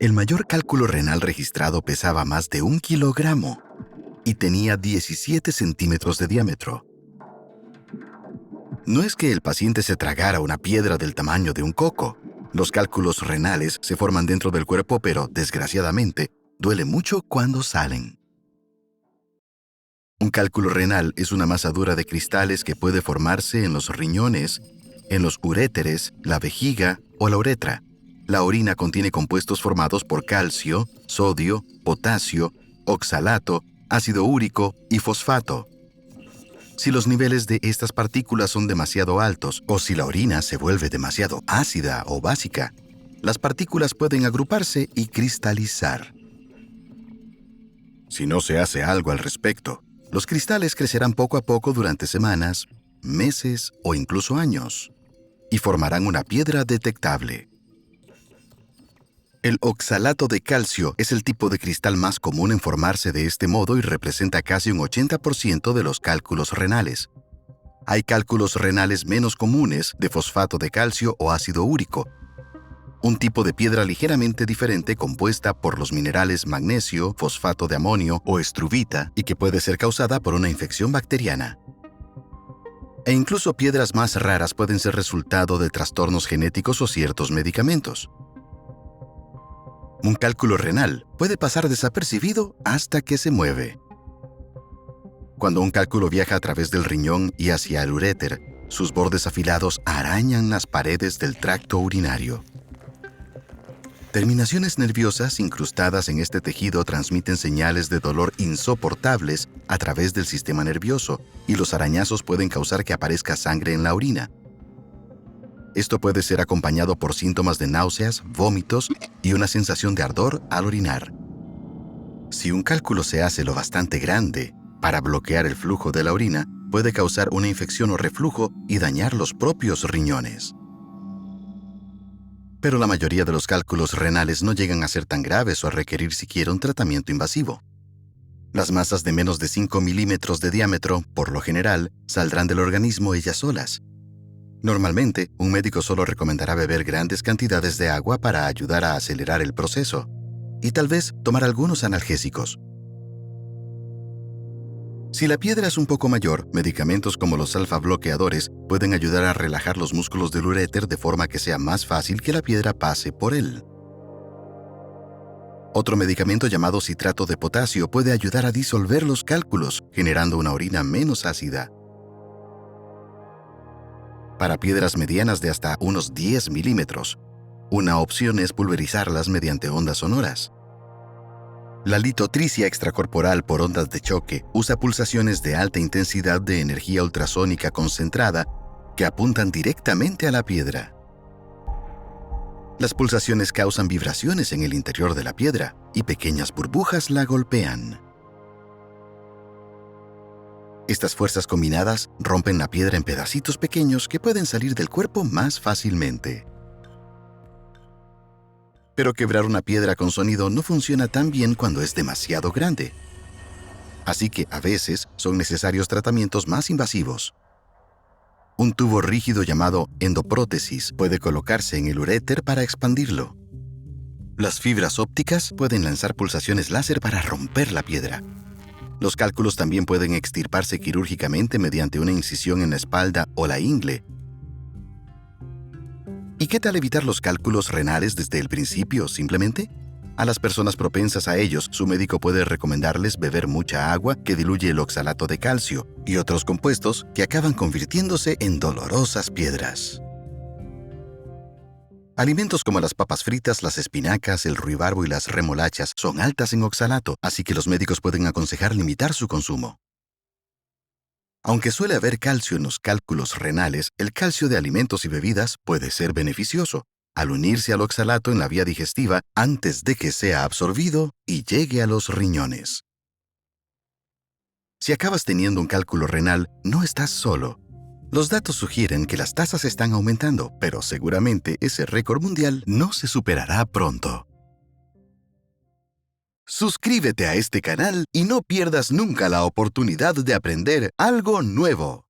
El mayor cálculo renal registrado pesaba más de 1 kilogramo y tenía 17 centímetros de diámetro. No es que el paciente se tragara una piedra del tamaño de un coco. Los cálculos renales se forman dentro del cuerpo, pero, desgraciadamente, duele mucho cuando salen. Un cálculo renal es una masa dura de cristales que puede formarse en los riñones, en los uréteres, la vejiga o la uretra. La orina contiene compuestos formados por calcio, sodio, potasio, oxalato, ácido úrico y fosfato. Si los niveles de estas partículas son demasiado altos o si la orina se vuelve demasiado ácida o básica, las partículas pueden agruparse y cristalizar. Si no se hace algo al respecto, los cristales crecerán poco a poco durante semanas, meses o incluso años, y formarán una piedra detectable. El oxalato de calcio es el tipo de cristal más común en formarse de este modo y representa casi un 80% de los cálculos renales. Hay cálculos renales menos comunes de fosfato de calcio o ácido úrico, un tipo de piedra ligeramente diferente compuesta por los minerales magnesio, fosfato de amonio o estruvita y que puede ser causada por una infección bacteriana. E incluso piedras más raras pueden ser resultado de trastornos genéticos o ciertos medicamentos. Un cálculo renal puede pasar desapercibido hasta que se mueve. Cuando un cálculo viaja a través del riñón y hacia el uréter, sus bordes afilados arañan las paredes del tracto urinario. Terminaciones nerviosas incrustadas en este tejido transmiten señales de dolor insoportables a través del sistema nervioso, y los arañazos pueden causar que aparezca sangre en la orina. Esto puede ser acompañado por síntomas de náuseas, vómitos y una sensación de ardor al orinar. Si un cálculo se hace lo bastante grande para bloquear el flujo de la orina, puede causar una infección o reflujo y dañar los propios riñones. Pero la mayoría de los cálculos renales no llegan a ser tan graves o a requerir siquiera un tratamiento invasivo. Las masas de menos de 5 milímetros de diámetro, por lo general, saldrán del organismo ellas solas. Normalmente, un médico solo recomendará beber grandes cantidades de agua para ayudar a acelerar el proceso, y tal vez tomar algunos analgésicos. Si la piedra es un poco mayor, medicamentos como los alfa-bloqueadores pueden ayudar a relajar los músculos del uréter de forma que sea más fácil que la piedra pase por él. Otro medicamento llamado citrato de potasio puede ayudar a disolver los cálculos, generando una orina menos ácida. Para piedras medianas de hasta unos 10 milímetros, una opción es pulverizarlas mediante ondas sonoras. La litotricia extracorporal por ondas de choque usa pulsaciones de alta intensidad de energía ultrasónica concentrada que apuntan directamente a la piedra. Las pulsaciones causan vibraciones en el interior de la piedra y pequeñas burbujas la golpean. Estas fuerzas combinadas rompen la piedra en pedacitos pequeños que pueden salir del cuerpo más fácilmente. Pero quebrar una piedra con sonido no funciona tan bien cuando es demasiado grande. Así que a veces son necesarios tratamientos más invasivos. Un tubo rígido llamado endoprótesis puede colocarse en el uréter para expandirlo. Las fibras ópticas pueden lanzar pulsaciones láser para romper la piedra. Los cálculos también pueden extirparse quirúrgicamente mediante una incisión en la espalda o la ingle. ¿Y qué tal evitar los cálculos renales desde el principio, simplemente? A las personas propensas a ellos, su médico puede recomendarles beber mucha agua que diluye el oxalato de calcio y otros compuestos que acaban convirtiéndose en dolorosas piedras. Alimentos como las papas fritas, las espinacas, el ruibarbo y las remolachas son altas en oxalato, así que los médicos pueden aconsejar limitar su consumo. Aunque suele haber calcio en los cálculos renales, el calcio de alimentos y bebidas puede ser beneficioso, al unirse al oxalato en la vía digestiva antes de que sea absorbido y llegue a los riñones. Si acabas teniendo un cálculo renal, no estás solo. Los datos sugieren que las tasas están aumentando, pero seguramente ese récord mundial no se superará pronto. Suscríbete a este canal y no pierdas nunca la oportunidad de aprender algo nuevo.